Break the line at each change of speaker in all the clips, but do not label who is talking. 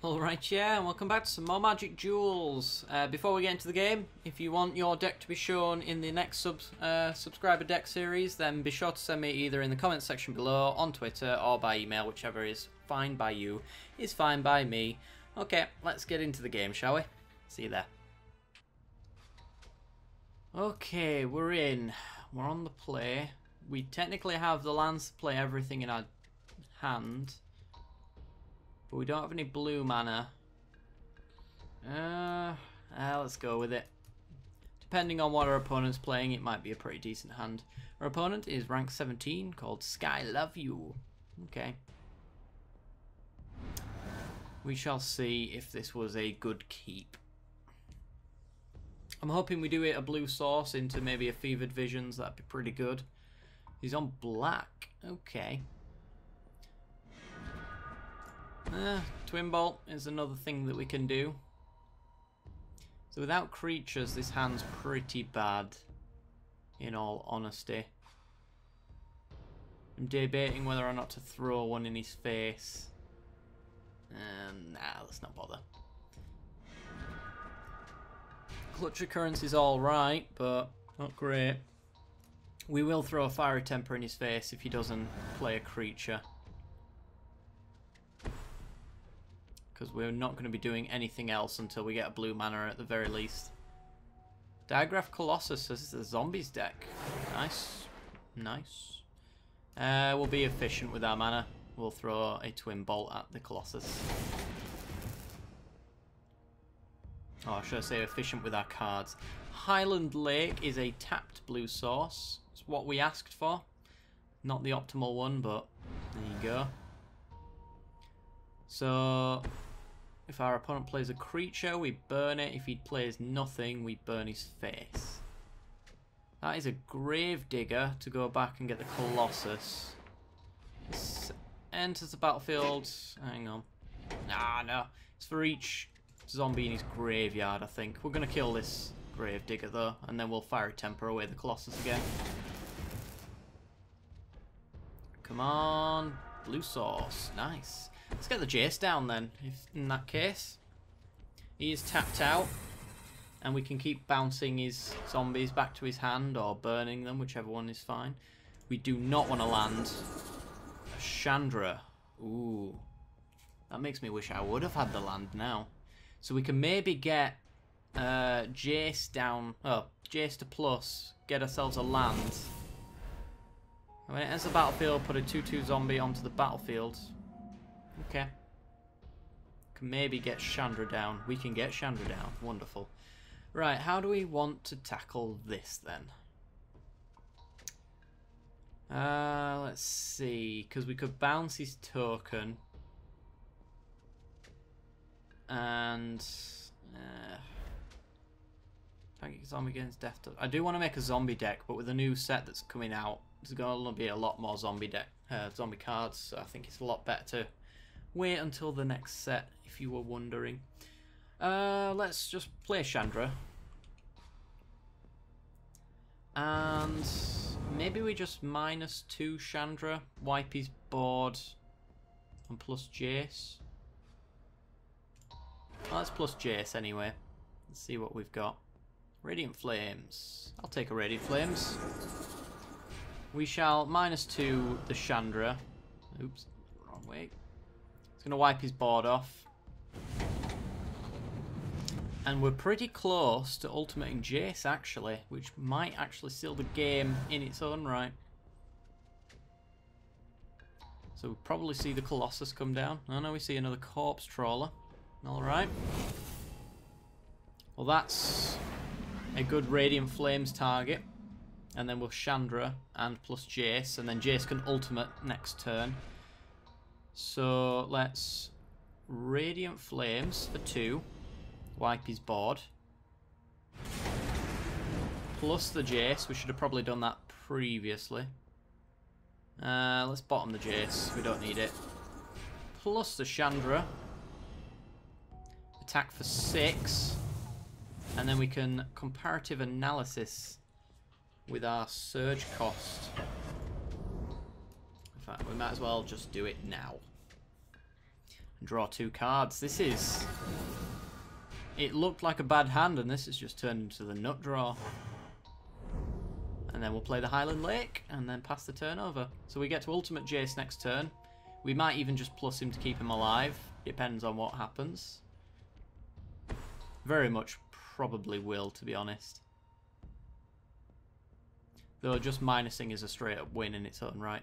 Alright, yeah, and welcome back to some more Magic Duels. Before we get into the game, if you want your deck to be shown in the next subscriber deck series, then be sure to send me either in the comments section below, on Twitter, or by email, whichever is fine by you, is fine by me. Okay, let's get into the game, shall we? See you there. Okay, we're in. We're on the play. We technically have the lands to play everything in our hand. But we don't have any blue mana. Let's go with it. Depending on what our opponent's playing, it might be a pretty decent hand. Our opponent is rank 17, called Sky Love You. Okay. We shall see if this was a good keep. I'm hoping we do it a blue source into maybe a Fevered Visions. That'd be pretty good. He's on black. Okay. Twin Bolt is another thing that we can do. So without creatures, this hand's pretty bad, in all honesty. I'm debating whether or not to throw one in his face. Nah, let's not bother. Clutch Recurrence is alright, but not great. We will throw a Fiery Temper in his face if he doesn't play a creature. Because we're not going to be doing anything else until we get a blue mana at the very least. Digraph Colossus says it's a zombies deck. Nice. Nice. We'll be efficient with our mana. We'll throw a Twin Bolt at the Colossus. Or should I say efficient with our cards. Highland Lake is a tapped blue source. It's what we asked for. Not the optimal one, but there you go. So if our opponent plays a creature, we burn it. If he plays nothing, we burn his face. That is a Gravedigger to go back and get the Colossus. Enters the battlefield. Hang on. Ah, no. It's for each zombie in his graveyard, I think. We're going to kill this Gravedigger, though, and then we'll Fiery Temper away the Colossus again. Come on. Blue source. Nice. Let's get the Jace down then, if in that case. He is tapped out, and we can keep bouncing his zombies back to his hand, or burning them, whichever one is fine. We do not want to land a Chandra. Ooh. That makes me wish I would have had the land now. So we can maybe get Jace down, Jace to plus, get ourselves a land. And when it enters the battlefield, put a 2/2 zombie onto the battlefield. Okay. Can maybe get Chandra down. We can get Chandra down. Wonderful. Right, how do we want to tackle this then? Let's see. Because we could bounce his token. And... target zombie against death touch. I do want to make a zombie deck, but with the new set that's coming out, there's going to be a lot more zombie cards. So I think it's a lot better to wait until the next set, if you were wondering. Let's just play Chandra. And maybe we just -2 Chandra, wipe his board, and plus Jace. Well, let's plus Jace anyway. Let's see what we've got. Radiant Flames. I'll take a Radiant Flames. We shall -2 the Chandra. Oops, wrong way. It's going to wipe his board off. And we're pretty close to ultimating Jace, actually, which might actually seal the game in its own right. So we'll probably see the Colossus come down. Oh no, we see another Corpse Trawler. Alright. Well, that's a good Radiant Flames target. And then we'll Chandra and plus Jace. And then Jace can ultimate next turn. So let's Radiant Flames for 2. Wipe his board. Plus the Jace. We should have probably done that previously. Let's bottom the Jace. We don't need it. Plus the Chandra. Attack for 6. And then we can comparative analysis with our surge cost. In fact, we might as well just do it now. And draw 2 cards. This is... It looked like a bad hand, and this has just turned into the nut draw. And then we'll play the Highland Lake, and then pass the turn over. So we get to ultimate Jace next turn. We might even just plus him to keep him alive. Depends on what happens. Very much probably will, to be honest. Though just minusing is a straight up win in its own right.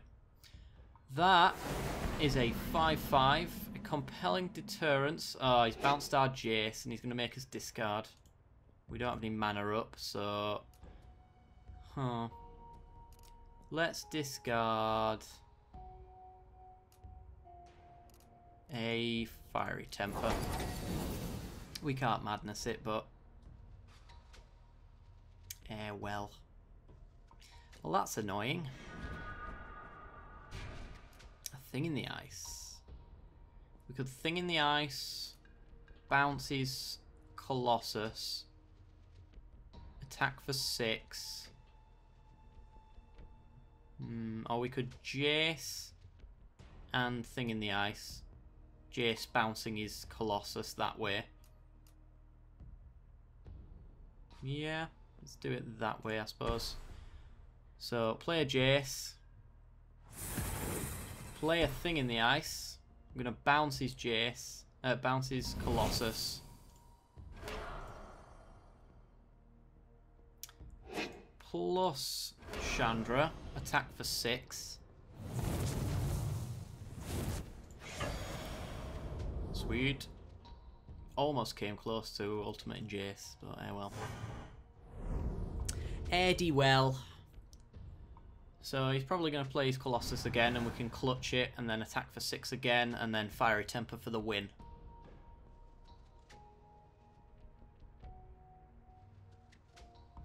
That is a 5-5. A compelling deterrence. Oh, he's bounced our Jace and he's going to make us discard. We don't have any mana up, so... Huh. Let's discard a Fiery Temper. We can't madness it, but... well. Well, that's annoying. A Thing in the Ice. We could Thing in the Ice, bounce his Colossus, attack for 6. Or we could Jace and Thing in the Ice. Jace bouncing his Colossus that way. Yeah, let's do it that way, I suppose. So, play a Jace. Play a Thing in the Ice. I'm going to bounce his Jace. Bounce his Colossus. Plus Chandra. Attack for 6. Sweet. Almost came close to ultimate in Jace, but well. Eddie well. So he's probably going to play his Colossus again, and we can clutch it, and then attack for 6 again, and then Fiery Temper for the win.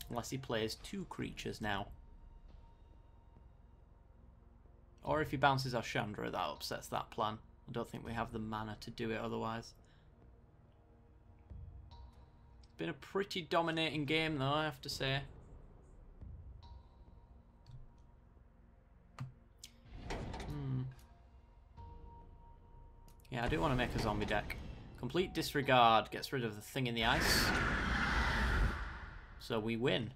Unless he plays 2 creatures now. Or if he bounces our Chandra, that upsets that plan. I don't think we have the mana to do it otherwise. Been a pretty dominating game though, I have to say. Yeah, I do want to make a zombie deck. Complete Disregard gets rid of the Thing in the Ice. So we win.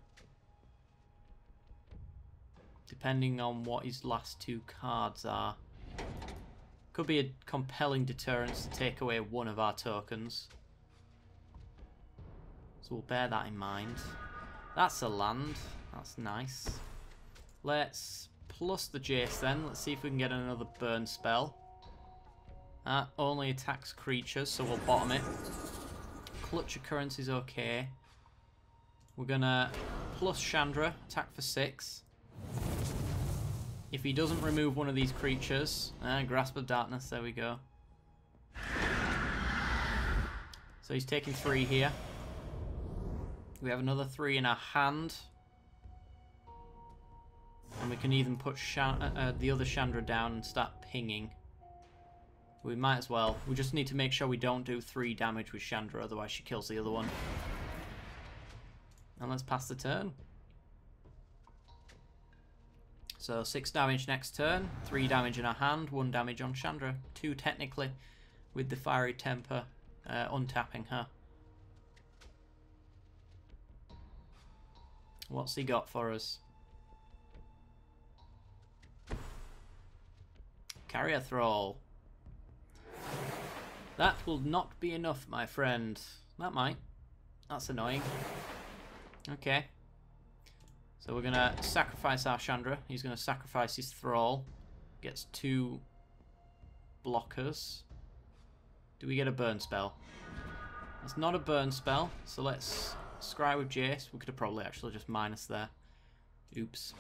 Depending on what his last 2 cards are. Could be a compelling deterrence to take away one of our tokens. So we'll bear that in mind. That's a land. That's nice. Let's plus the Jace then. Let's see if we can get another burn spell. That only attacks creatures, so we'll bottom it. Clutch Occurrence is okay. We're gonna plus Chandra, attack for 6. If he doesn't remove one of these creatures, Grasp of Darkness, there we go. So he's taking 3 here. We have another 3 in our hand. And we can even put the other Chandra down and start pinging. We might as well. We just need to make sure we don't do 3 damage with Chandra, otherwise she kills the other one. And let's pass the turn. So 6 damage next turn, 3 damage in our hand, 1 damage on Chandra. 2 technically, with the Fiery Temper untapping her. What's he got for us? Carrier Thrall. That will not be enough, my friend. That might. That's annoying. Okay. So we're going to sacrifice our Chandra. He's going to sacrifice his Thrall. Gets 2 blockers. Do we get a burn spell? That's not a burn spell, so let's scry with Jace. We could have probably actually just minus there. Oops.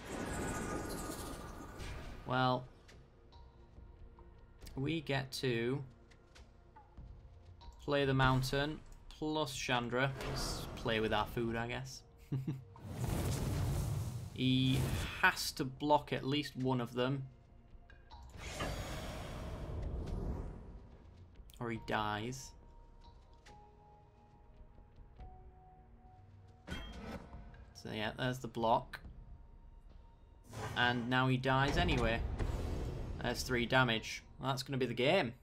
Well, we get to play the mountain plus Chandra. Let's play with our food, I guess. He has to block at least one of them, or he dies. So yeah, there's the block. And now he dies anyway. There's 3 damage. Well, that's going to be the game.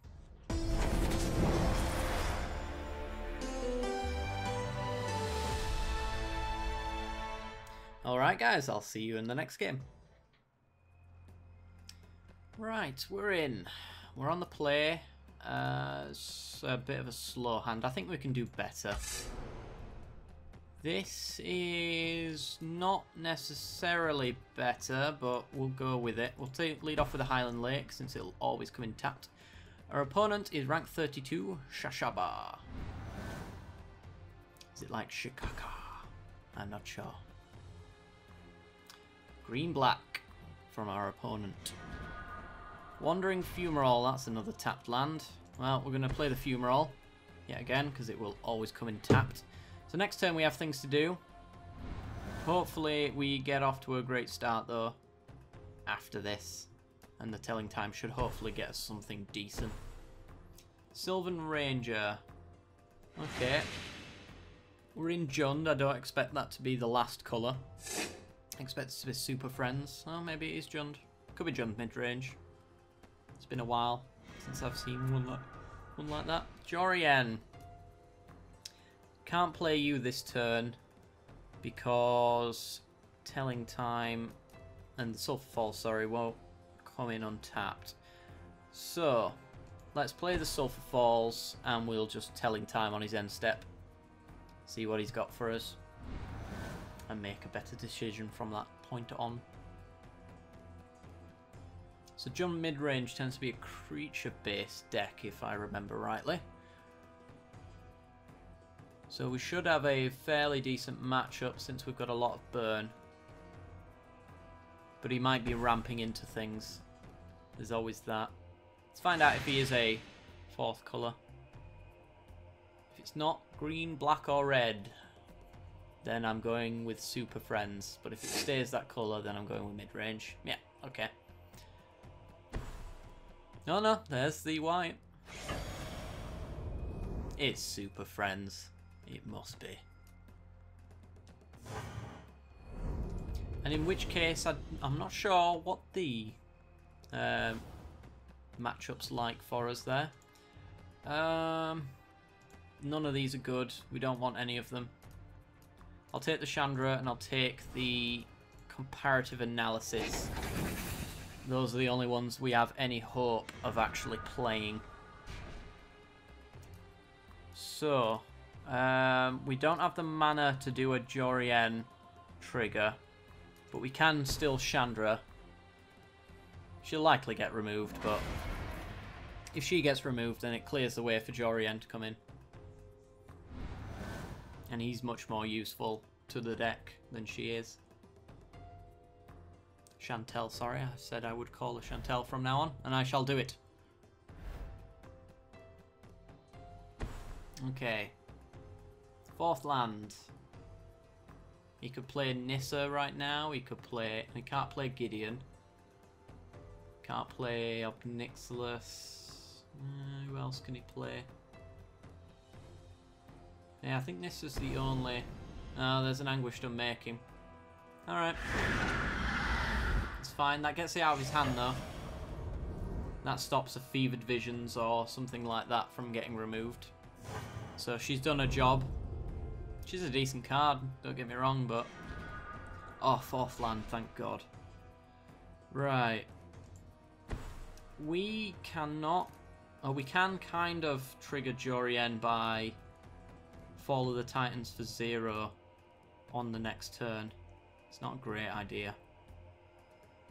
Alright guys, I'll see you in the next game. Right, we're in. We're on the play. It's a bit of a slow hand. I think we can do better. This is not necessarily better, but we'll go with it. We'll lead off with a Highland Lake, since it'll always come in tapped. Our opponent is rank 32, Shashaba. Is it like Shikaka? I'm not sure. Green-black from our opponent. Wandering Fumarole, that's another tapped land. Well, we're going to play the Fumarole yet again, because it will always come in tapped. So next turn we have things to do. Hopefully we get off to a great start though after this. And the telling time should hopefully get us something decent. Sylvan Ranger. Okay. We're in Jund. I don't expect that to be the last colour. I expect it to be Super Friends. Oh, maybe it is Jund. Could be Jund mid-range. It's been a while since I've seen one like that. Jorien. Can't play you this turn because telling time and Sulphur Falls, sorry, won't come in untapped. So let's play the Sulphur Falls and we'll just telling time on his end step. See what he's got for us and make a better decision from that point on. So Jund mid-range tends to be a creature-based deck if I remember rightly. So we should have a fairly decent matchup since we've got a lot of burn. But he might be ramping into things. There's always that. Let's find out if he is a fourth colour. If it's not green, black or red, then I'm going with Super Friends. But if it stays that colour, then I'm going with mid-range. Yeah, okay. No, there's the white. It's Super Friends. It must be. And in which case, I'm not sure what the matchup's like for us there. None of these are good. We don't want any of them. I'll take the Chandra and I'll take the comparative analysis. Those are the only ones we have any hope of actually playing. So, we don't have the mana to do a Jorien trigger, but we can still Chandra. She'll likely get removed, but if she gets removed, then it clears the way for Jorien to come in. And he's much more useful to the deck than she is. Chantel, sorry, I said I would call her Chantel from now on, and I shall do it. Okay. Fourth land. He could play Nissa right now. He could play. He can't play Gideon. Can't play Ahxello. Who else can he play? Yeah, I think Nissa's the only. Oh, there's an Anguished Unmaking. Alright. It's fine. That gets it out of his hand though. That stops a Fevered Visions or something like that from getting removed. So she's done her job. She's a decent card, don't get me wrong, but... Oh, fourth land, thank God. Right. We cannot... Oh, we can kind of trigger Jorien by Fall of the Titans for 0 on the next turn. It's not a great idea.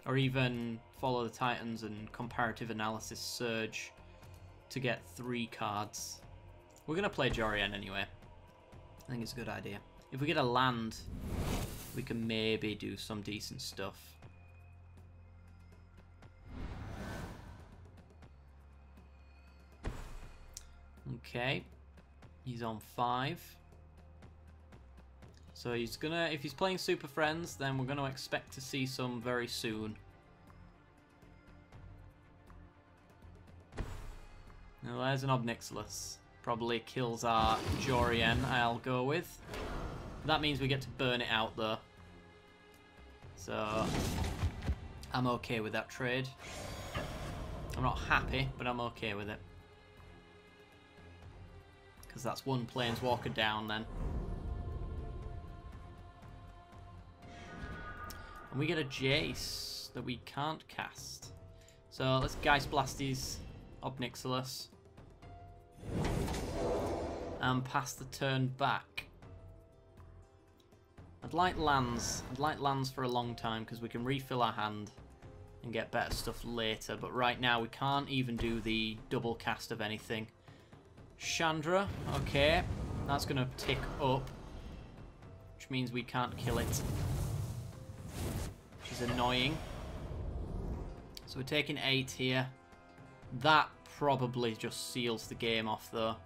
Or even Follow the Titans and Comparative Analysis Surge to get 3 cards. We're going to play Jorien anyway. I think it's a good idea. If we get a land, we can maybe do some decent stuff. Okay. He's on 5. So he's gonna, if he's playing Super Friends, then we're gonna expect to see some very soon. Now there's an Ahxello. Probably kills our Jorien, I'll go with. That means we get to burn it out though. So I'm okay with that trade. I'm not happy, but I'm okay with it. Because that's one Planeswalker down then. And we get a Jace that we can't cast. So let's Geist Blast his Ahxello. And pass the turn back. I'd like lands. I'd like lands for a long time because we can refill our hand and get better stuff later. But right now we can't even do the double cast of anything. Chandra, okay. That's going to tick up. Which means we can't kill it. Which is annoying. So we're taking 8 here. That probably just seals the game off though.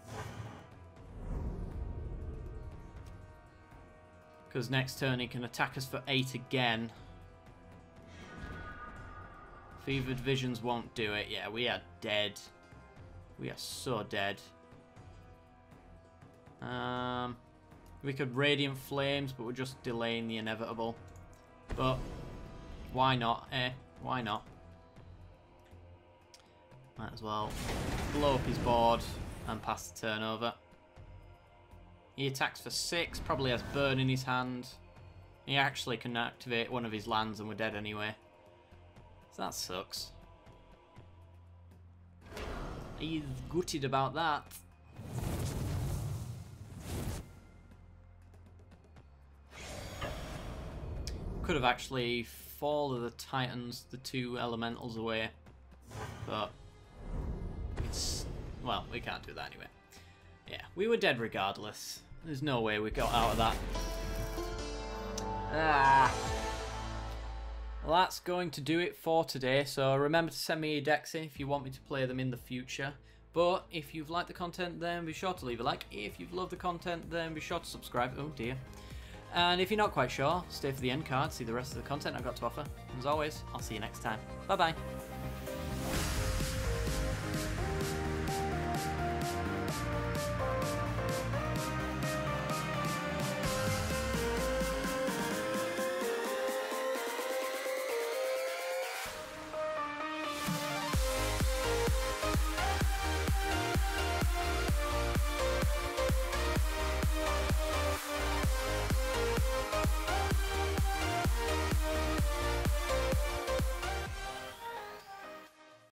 Because next turn he can attack us for 8 again. Fevered Visions won't do it. Yeah, we are dead. We are so dead. We could Radiant Flames, but we're just delaying the inevitable. But why not, eh? Why not? Might as well blow up his board and pass the turn over. He attacks for 6, probably has Burn in his hand. He actually can activate one of his lands and we're dead anyway. So that sucks. He's gutted about that. Could have actually Fall of the Titans, the 2 elementals away. But it's... well, we can't do that anyway. Yeah, we were dead regardless. There's no way we got out of that. Well, that's going to do it for today. So remember to send me your decks in if you want me to play them in the future. But if you've liked the content, then be sure to leave a like. If you've loved the content, then be sure to subscribe. Oh dear. And if you're not quite sure, stay for the end card, see the rest of the content I've got to offer. As always, I'll see you next time. Bye-bye.